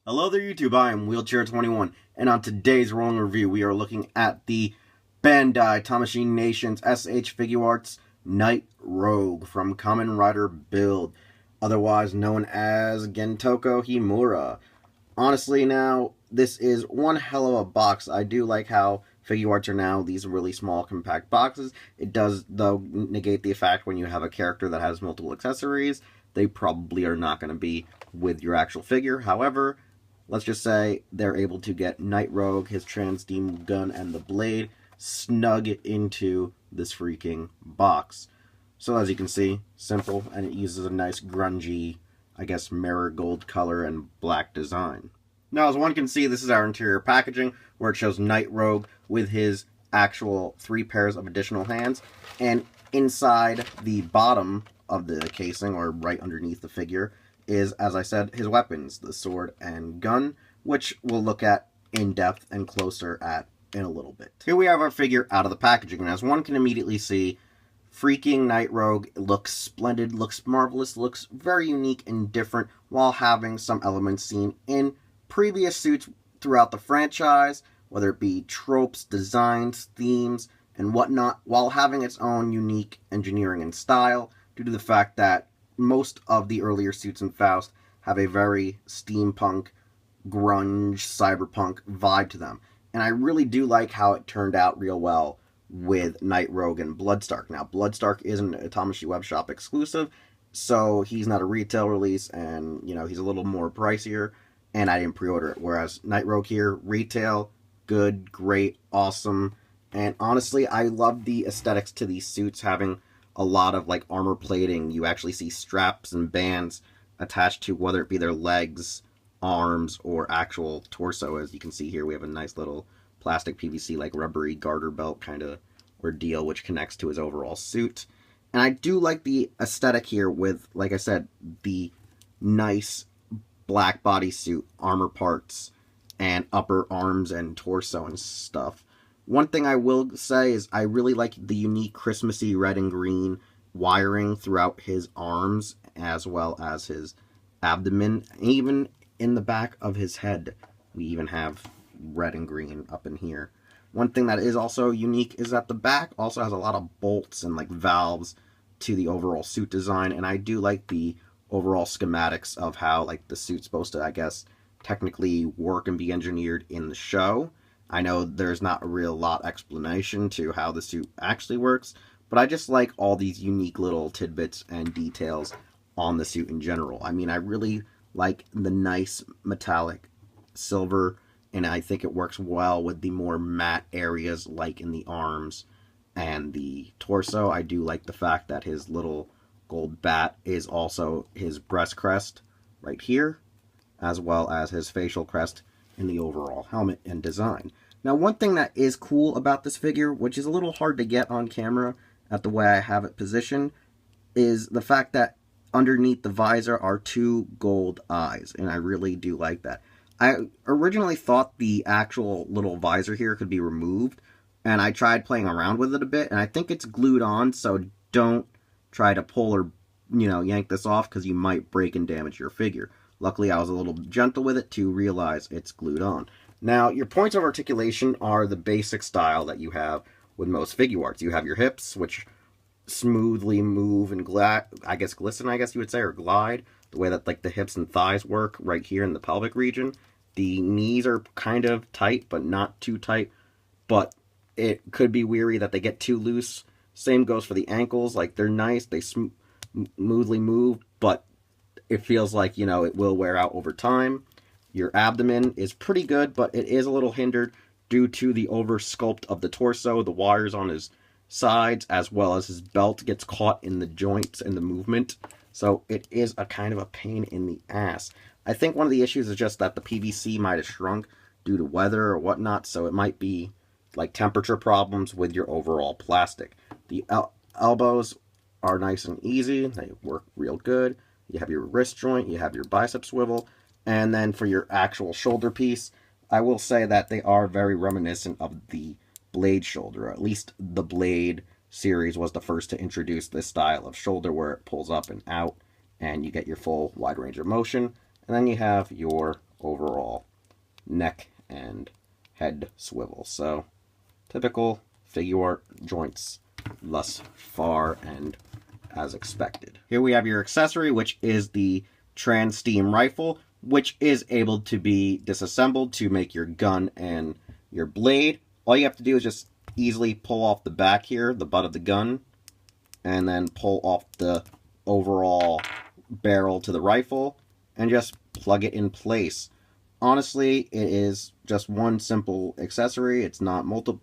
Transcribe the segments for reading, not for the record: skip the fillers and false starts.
Hello there YouTube, I am Wheelchair21, and on today's rolling review we are looking at the Bandai Tamashii Nation's S.H.Figuarts Night Rogue from Kamen Rider Build, otherwise known as Gentoko Himura. Honestly now, this is one hell of a box. I do like how Figuarts are now these really small compact boxes. It does though negate the fact when you have a character that has multiple accessories, they probably are not going to be with your actual figure. However, let's just say they're able to get Night Rogue, his trans-steam gun, and the blade snug into this freaking box. So as you can see, simple, and it uses a nice grungy, I guess, marigold color and black design. Now, as one can see, this is our interior packaging, where it shows Night Rogue with his actual 3 pairs of additional hands, and inside the bottom of the casing, or right underneath the figure, is, as I said, his weapons, the sword and gun, which we'll look at in depth and closer at in a little bit. Here we have our figure out of the packaging, and as one can immediately see, freaking Night Rogue looks splendid, looks marvelous, looks very unique and different, while having some elements seen in previous suits throughout the franchise, whether it be tropes, designs, themes, and whatnot, while having its own unique engineering and style, due to the fact that most of the earlier suits in Faust have a very steampunk, grunge, cyberpunk vibe to them. And I really do like how it turned out real well with Night Rogue and Bloodstark. Now, Bloodstark isn't a Tamashii Webshop exclusive, so he's not a retail release, and, you know, he's a little more pricier, and I didn't pre-order it. Whereas Night Rogue here, retail, good, great, awesome, and honestly, I love the aesthetics to these suits, having a lot of like armor plating. You actually see straps and bands attached to whether it be their legs, arms, or actual torso. As you can see here, we have a nice little plastic PVC like rubbery garter belt kind of ordeal which connects to his overall suit. And I do like the aesthetic here with, like I said, the nice black bodysuit, armor parts, and upper arms and torso and stuff. One thing I will say is I really like the unique Christmassy red and green wiring throughout his arms as well as his abdomen. Even in the back of his head, we even have red and green up in here. One thing that is also unique is that the back also has a lot of bolts and like valves to the overall suit design, and I do like the overall schematics of how like the suit's supposed to, I guess, technically work and be engineered in the show. I know there's not a real lot explanation to how the suit actually works, but I just like all these unique little tidbits and details on the suit in general. I mean, I really like the nice metallic silver, and I think it works well with the more matte areas like in the arms and the torso. I do like the fact that his little gold bat is also his breast crest right here, as well as his facial crest in the overall helmet and design. Now, one thing that is cool about this figure, which is a little hard to get on camera at the way I have it positioned, is the fact that underneath the visor are 2 gold eyes, and I really do like that. I originally thought the actual little visor here could be removed, and I tried playing around with it a bit, and I think it's glued on, so don't try to pull or, you know, yank this off, because you might break and damage your figure. Luckily, I was a little gentle with it to realize it's glued on. Now, your points of articulation are the basic style that you have with most Figuarts. You have your hips, which smoothly move and glisten, I guess you would say, or glide, the way that like the hips and thighs work right here in the pelvic region. The knees are kind of tight, but not too tight, but it could be weary that they get too loose. Same goes for the ankles. Like, they're nice, they smoothly move, but it feels like, you know, it will wear out over time. Your abdomen is pretty good, but it is a little hindered due to the over sculpt of the torso, the wires on his sides, as well as his belt gets caught in the joints and the movement. So it is a kind of a pain in the ass. I think one of the issues is just that the PVC might have shrunk due to weather or whatnot, so it might be like temperature problems with your overall plastic. The elbows are nice and easy. They work real good. You have your wrist joint, you have your bicep swivel, and then for your actual shoulder piece, I will say that they are very reminiscent of the Blade shoulder. At least the Blade series was the first to introduce this style of shoulder where it pulls up and out, and you get your full wide range of motion. And then you have your overall neck and head swivel. So, typical Figuart joints thus far and as expected. Here we have your accessory, which is the trans steam rifle, which is able to be disassembled to make your gun and your blade. All you have to do is just easily pull off the back here, the butt of the gun, and then pull off the overall barrel to the rifle, and just plug it in place. Honestly, it is just one simple accessory. It's not multiple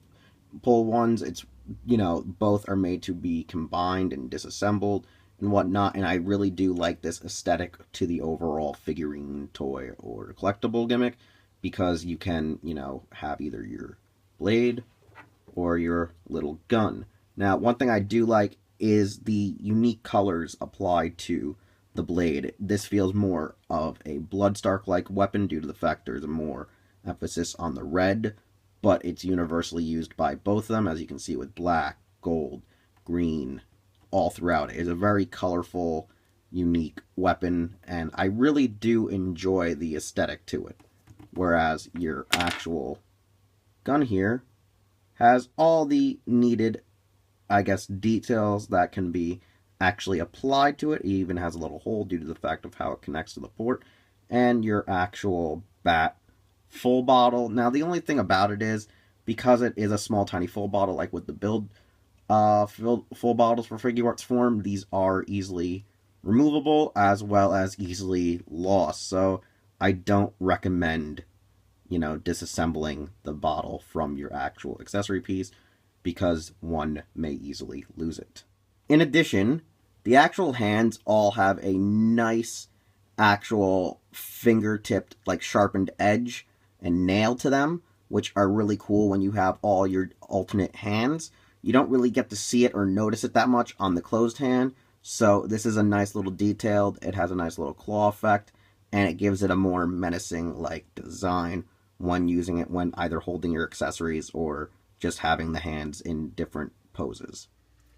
ones. It's, you know, both are made to be combined and disassembled and whatnot, and I really do like this aesthetic to the overall figurine, toy, or collectible gimmick, because you can, you know, have either your blade or your little gun. Now, one thing I do like is the unique colors applied to the blade. This feels more of a Bloodstark-like weapon due to the fact there's more emphasis on the red, but it's universally used by both of them, as you can see with black, gold, green, all throughout. It is a very colorful, unique weapon, and I really do enjoy the aesthetic to it. Whereas your actual gun here has all the needed, I guess, details that can be actually applied to it. It even has a little hole due to the fact of how it connects to the port. And your actual bat full bottle. Now, the only thing about it is, because it is a small, tiny full bottle, like with the Build full bottles for Figuarts form, these are easily removable as well as easily lost. So I don't recommend, you know, disassembling the bottle from your actual accessory piece, because one may easily lose it. In addition, the actual hands all have a nice actual fingertipped, like, sharpened edge and nail to them, which are really cool when you have all your alternate hands. You don't really get to see it or notice it that much on the closed hand, so this is a nice little detailed. It has a nice little claw effect, and it gives it a more menacing, like, design when using it when either holding your accessories or just having the hands in different poses.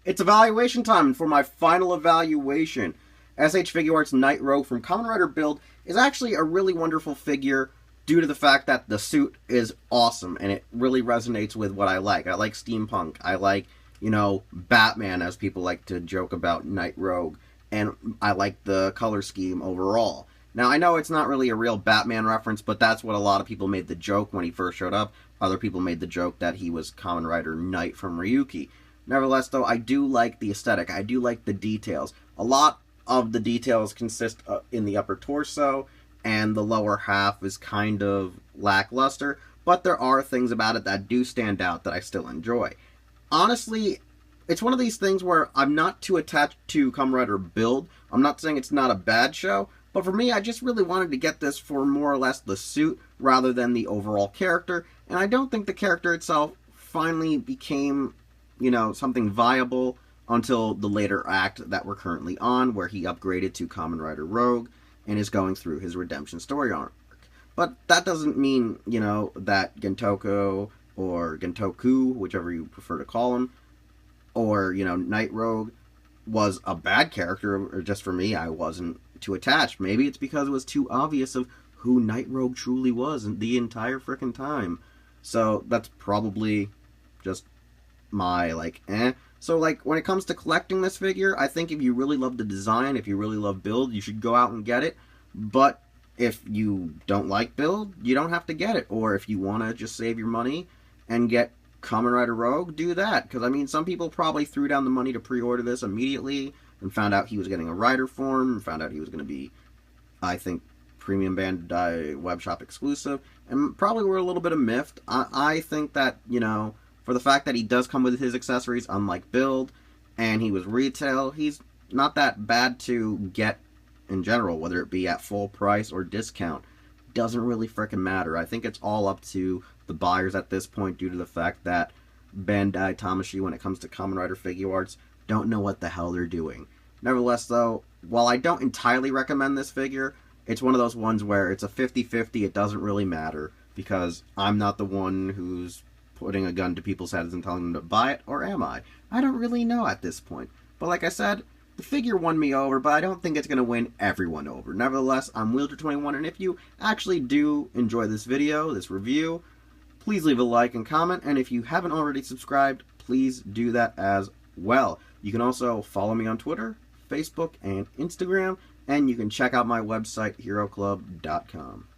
It's evaluation time, and for my final evaluation, S.H.Figuarts Night Rogue from Kamen Rider Build is actually a really wonderful figure due to the fact that the suit is awesome, and it really resonates with what I like. I like steampunk. I like, you know, Batman, as people like to joke about Night Rogue, and I like the color scheme overall. Now, I know it's not really a real Batman reference, but that's what a lot of people made the joke when he first showed up. Other people made the joke that he was Kamen Rider Knight from Ryuki. Nevertheless, though, I do like the aesthetic. I do like the details. A lot of the details consist in the upper torso, and the lower half is kind of lackluster, but there are things about it that do stand out that I still enjoy. Honestly, it's one of these things where I'm not too attached to Kamen Rider Build. I'm not saying it's not a bad show, but for me, I just really wanted to get this for more or less the suit rather than the overall character, and I don't think the character itself finally became, you know, something viable until the later act that we're currently on, where he upgraded to Kamen Rider Rogue and is going through his redemption story arc. But that doesn't mean, you know, that Gentoko or Gentoku, whichever you prefer to call him, or, you know, Night Rogue was a bad character, or just for me, I wasn't too attached. Maybe it's because it was too obvious of who Night Rogue truly was the entire frickin' time. So that's probably just my, like, So, like, when it comes to collecting this figure, I think if you really love the design, if you really love Build, you should go out and get it. But if you don't like Build, you don't have to get it. Or if you want to just save your money and get Kamen Rider Rogue, do that. Because, I mean, some people probably threw down the money to pre-order this immediately and found out he was getting a rider form, and found out he was going to be, I think, Premium Bandai Webshop exclusive, and probably were a little bit of miffed. I think that, you know, for the fact that he does come with his accessories, unlike Build, and he was retail, he's not that bad to get in general, whether it be at full price or discount. Doesn't really frickin' matter. I think it's all up to the buyers at this point, due to the fact that Bandai Tamashii, when it comes to Kamen Rider Figuarts, don't know what the hell they're doing. Nevertheless, though, while I don't entirely recommend this figure, it's one of those ones where it's a 50-50, it doesn't really matter, because I'm not the one who's putting a gun to people's heads and telling them to buy it, or am I? I don't really know at this point. But like I said, The figure won me over, but I don't think it's going to win everyone over. Nevertheless, I'm Wheelchair21, and if you actually do enjoy this video, this review, please leave a like and comment, and if you haven't already subscribed, please do that as well. You can also follow me on Twitter, Facebook, and Instagram, and you can check out my website, HeroClub.com.